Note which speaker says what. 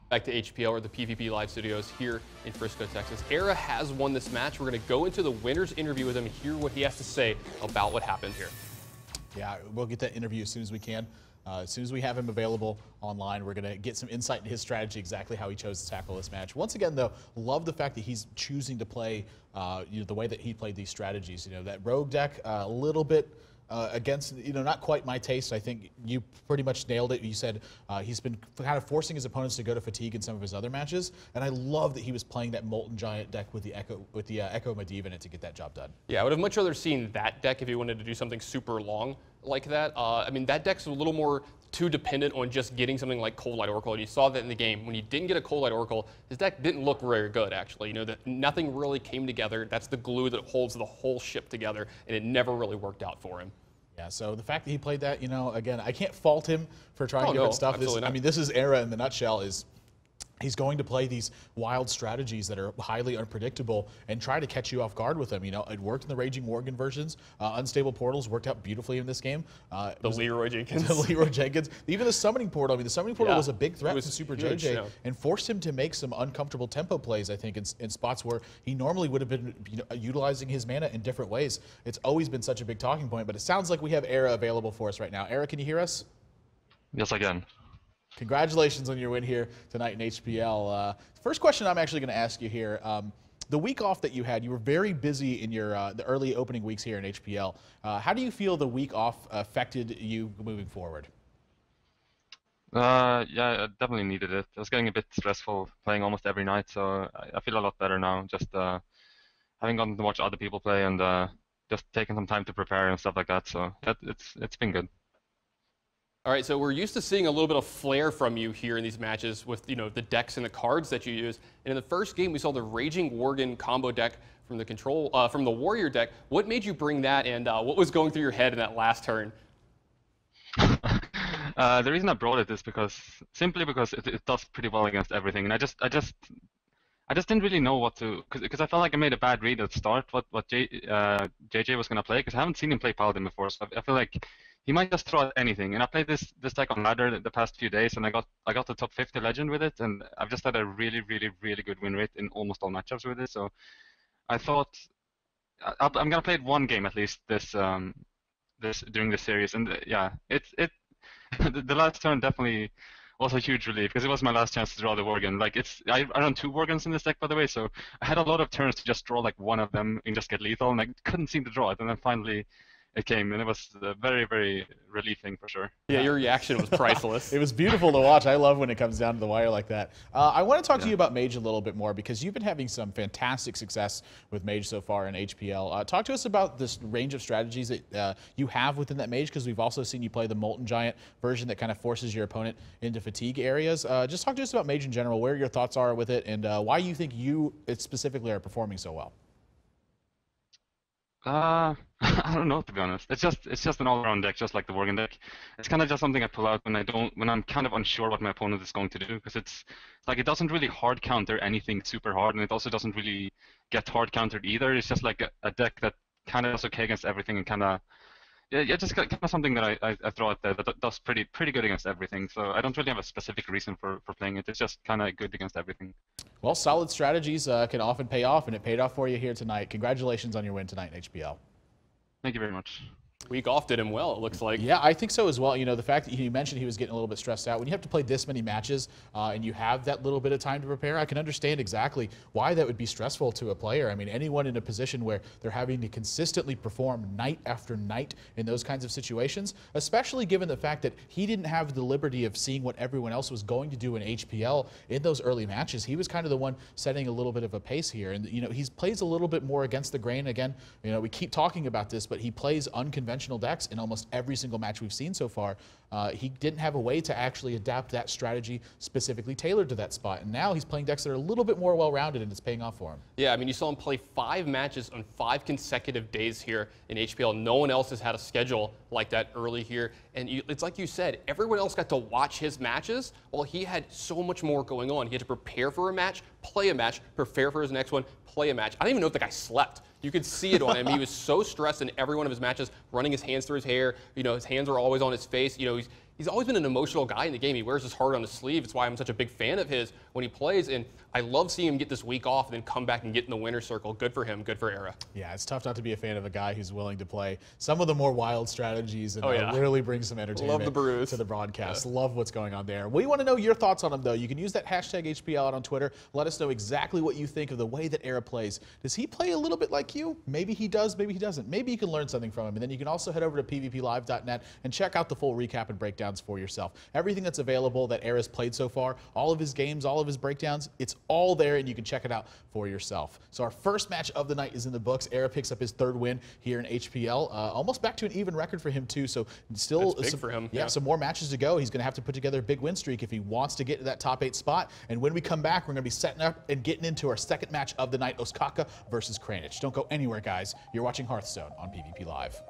Speaker 1: Back to HPL or the PvP live studios here in Frisco, Texas. ErA has won this match. We're going to go into the winner's interview with him and hear what he has to say about what happened here.
Speaker 2: Yeah, we'll get that interview as soon as we can. As soon as we have him available online, we're going to get some insight into his strategy, exactly how he chose to tackle this match. Once again, though, love the fact that he's choosing to play the way that he played these strategies. That rogue deck, a little bit against, not quite my taste. I think you pretty much nailed it. You said he's been kind of forcing his opponents to go to fatigue in some of his other matches, and I love that he was playing that Molten Giant deck with the Echo Medivh in it to get that job done. Yeah,
Speaker 1: I would have much rather seen that deck if he wanted to do something super long like that. I mean, that deck's a little more too dependent on just getting something like Cold Light Oracle, and you saw that in the game. When you didn't get a Cold Light Oracle, his deck didn't look very good, actually. That nothing really came together. That's the glue that holds the whole ship together, and it never really worked out for him.
Speaker 2: Yeah, so the fact that he played that, again, I can't fault him for trying different stuff. I mean, this is ErA in the nutshell. He's going to play these wild strategies that are highly unpredictable and try to catch you off guard with them. It worked in the Raging Worgen versions. Unstable Portals worked out beautifully in this game.
Speaker 1: The Leroy Jenkins.
Speaker 2: The Leroy Jenkins. Even the Summoning Portal. I mean, the Summoning Portal was a big threat to Superjj and forced him to make some uncomfortable tempo plays, I think, in spots where he normally would have been utilizing his mana in different ways. It's always been such a big talking point, but it sounds like we have ErA available for us right now. ErA, can you hear us?
Speaker 3: Yes, I can.
Speaker 2: Congratulations on your win here tonight in HPL. First question I'm actually going to ask you here. The week off that you had, you were very busy in your the early opening weeks here in HPL. How do you feel the week off affected you moving forward?
Speaker 3: Yeah, I definitely needed it. It was getting a bit stressful playing almost every night, so I feel a lot better now. Just having gotten to watch other people play and just taking some time to prepare and stuff like that. So it's been good.
Speaker 1: All right, so we're used to seeing a little bit of flair from you here in these matches with the decks and the cards that you use. And in the first game, we saw the Raging Worgen combo deck from the Warrior deck. What made you bring that, and what was going through your head in that last turn?
Speaker 3: The reason I brought it is simply because it does pretty well against everything, and I just didn't really know what to, because I felt like I made a bad read at the start what JJ was gonna play, because I haven't seen him play Paladin before, so I feel like he might just throw out anything. And I played this deck on ladder the past few days, and I got the top 50 legend with it, and I've just had a really good win rate in almost all matchups with it. So I thought I'm gonna play it one game at least during this series, and yeah, the last turn definitely was a huge relief because it was my last chance to draw the Worgen. Like I run 2 Worgens in this deck, by the way, so I had a lot of turns to just draw like one of them and just get lethal, and I couldn't seem to draw it, and then finally it came, and it was very relieving for sure.
Speaker 1: Yeah, your reaction was priceless.
Speaker 2: It was beautiful to watch. I love when it comes down to the wire like that. I want to talk to you about Mage a little bit more, because you've been having some fantastic success with Mage so far in HPL. Talk to us about this range of strategies that you have within that Mage, because we've also seen you play the Molten Giant version that kind of forces your opponent into fatigue areas. Just talk to us about Mage in general, where your thoughts are with it, and why you think you specifically are performing so well.
Speaker 3: I don't know, to be honest. It's just an all-around deck, just like the Worgen deck. It's kind of just something I pull out when I'm kind of unsure what my opponent is going to do, because it's like it doesn't really hard counter anything super hard, and it also doesn't really get hard countered either. It's just like a deck that kind of does okay against everything, and kind of just kind of something that I throw out there that does pretty good against everything. So I don't really have a specific reason for playing it. It's just kind of good against everything.
Speaker 2: Well, solid strategies can often pay off, and it paid off for you here tonight. Congratulations on your win tonight in HPL.
Speaker 3: Thank you very much.
Speaker 1: Week off did him well, it looks like.
Speaker 2: Yeah, I think so as well. The fact that you mentioned he was getting a little bit stressed out. When you have to play this many matches and you have that little bit of time to prepare, I can understand exactly why that would be stressful to a player. I mean, anyone in a position where they're having to consistently perform night after night in those kinds of situations, especially given the fact that he didn't have the liberty of seeing what everyone else was going to do in HPL in those early matches. He was kind of the one setting a little bit of a pace here. And, he plays a little bit more against the grain. Again, we keep talking about this, but he plays unconventional decks in almost every single match we've seen so far. He didn't have a way to actually adapt that strategy specifically tailored to that spot. And now he's playing decks that are a little bit more well-rounded, and it's paying off for him.
Speaker 1: Yeah, I mean, you saw him play 5 matches on 5 consecutive days here in HPL. No one else has had a schedule like that early here. And it's like you said, everyone else got to watch his matches while he had so much more going on. He had to prepare for a match, play a match, prepare for his next one, play a match. I don't even know if the guy slept. You could see it on him. He was so stressed in every one of his matches, running his hands through his hair. His hands were always on his face. he's always been an emotional guy in the game. He wears his heart on his sleeve. It's why I'm such a big fan of his when he plays. And I love seeing him get this week off and then come back and get in the winner's circle. Good for him. Good for ErA.
Speaker 2: Yeah, it's tough not to be a fan of a guy who's willing to play some of the more wild strategies and
Speaker 1: yeah.
Speaker 2: literally bring some entertainment to the broadcast.
Speaker 1: Yeah.
Speaker 2: Love what's going on there. We want to know your thoughts on him, though. You can use that hashtag HPL out on Twitter. Let us know exactly what you think of the way that ErA plays. Does he play a little bit like you? Maybe he does, maybe he doesn't. Maybe you can learn something from him. And then you can also head over to pvplive.net and check out the full recap and breakdowns for yourself. Everything that's available that ErA's played so far, all of his games, all of his breakdowns, it's all there, and you can check it out for yourself. So our first match of the night is in the books. ErA picks up his third win here in HPL. Almost back to an even record for him, too. So still
Speaker 1: That's big for him.
Speaker 2: Yeah, some more matches to go. He's going to have to put together a big win streak if he wants to get to that top 8 spot. And when we come back, we're going to be setting up and getting into our second match of the night, Ostkaka versus Kranich. Don't go anywhere, guys. You're watching Hearthstone on PvP Live.